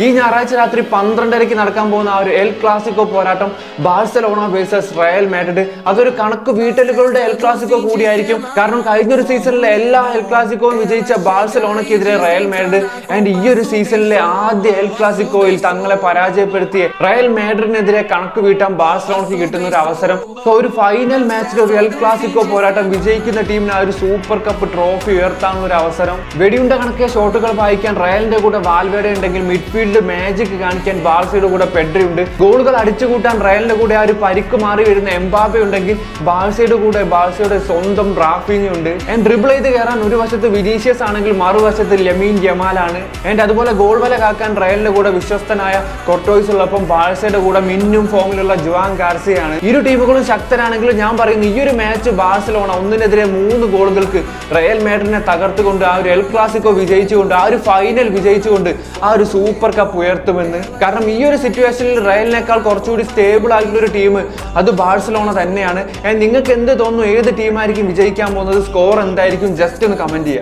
ഈ ഞായറാഴ്ച രാത്രി 12:30 നടക്കാൻ പോകുന്ന ആ ഒരു എൽ ക്ലാസിക്കോ പോരാട്ടം ബാഴ്സലോണ വേഴ്സസ് റയൽ മാഡ്രിഡ് അതൊരു കണക്ക് വീട്ടലുകളുടെ എൽ ക്ലാസിക്കോ കൂടിയായിരിക്കും. കാരണം കഴിഞ്ഞൊരു സീസണിലെ എല്ലാ എൽ ക്ലാസിക്കോയും വിജയിച്ച ബാഴ്സലോണയ്ക്കെതിരെ റയൽ മാഡ്രിഡ് ആൻഡ് ഈ ഒരു സീസണിലെ ആദ്യ എൽ ക്ലാസിക്കോയിൽ തങ്ങളെ പരാജയപ്പെടുത്തിയ റയൽ മാഡ്രിഡിനെതിരെ കണക്ക് വീട്ടാൻ ബാഴ്സലോണയ്ക്ക് കിട്ടുന്ന ഒരു അവസരം. സോ ഒരു ഫൈനൽ മാച്ചിൽ ഒരു എൽ ക്ലാസിക്കോ പോരാട്ടം വിജയിക്കുന്ന ടീമിന് ആ ഒരു സൂപ്പർ കപ്പ് ട്രോഫി ഉയർത്താനുള്ള ഒരു അവസരം. വെടിയുണ്ട കണക്കെ ഷോട്ടുകൾ വായിക്കാൻ റയലിന്റെ കൂടെ വാൽവേർഡെ ഉണ്ടെങ്കിൽ മിഡ്ഫീൽഡ് മാജിക് കാണിക്കാൻ ബാഴ്സയുടെ കൂടെ പെഡ്രി ഉണ്ട്. ഗോളുകൾ അടിച്ചുകൂട്ടാൻ റയലിന്റെ കൂടെ ആ ഒരു പരിക്ക് മാറി വരുന്ന എംബാപ്പെ ഉണ്ടെങ്കിൽ ബാഴ്സയുടെ കൂടെ ബാഴ്സയുടെ സ്വന്തം റാഫിനി ഉണ്ട്. ആൻഡ് ഡ്രിബിൾ ചെയ്ത് കയറാൻ ഒരു വശത്ത് വിനീഷ്യസ് ആണെങ്കിൽ മറുവശത്ത് ലെമീൻ ജമാലാണ്. ആൻഡ് അതുപോലെ ഗോൾ വല കാക്കാൻ റയലിന്റെ കൂടെ വിശ്വസ്തനായ കൊർട്ടോയ്സ് ഉള്ളപ്പം ബാഴ്സയുടെ കൂടെ മിന്നും ഫോമിലുള്ള ജുവാൻ ഗാർസിയാണ്. ഇരു ടീമുകളും ശക്തരാണെങ്കിലും ഞാൻ പറയുന്നു ഈ ഒരു മാച്ച് ബാഴ്സലോണ 1-3 ഗോളുകൾക്ക് റയൽ മാഡ്രിഡിനെ തകർത്തുകൊണ്ട് ആ ഒരു എൽ ക്ലാസിക്കോ വിജയിച്ചുകൊണ്ട് ആ ഒരു ഫൈനൽ വിജയിച്ചുകൊണ്ട് ആ ഒരു സൂപ്പർ കപ്പ് ഉയർത്തുമെന്ന്. കാരണം ഈ ഒരു സിറ്റുവേഷനിൽ റയലിനേക്കാൾ കുറച്ചുകൂടി സ്റ്റേബിൾ ആയിട്ടുള്ള ഒരു ടീം അത് ബാഴ്സലോണ തന്നെയാണ്. നിങ്ങൾക്ക് എന്ത് തോന്നുന്നു, ഏത് ടീമായിരിക്കും വിജയിക്കാൻ പോകുന്നത്, സ്കോർ എന്തായിരിക്കും, ജസ്റ്റ് ഒന്ന് കമന്റ് ചെയ്യുക.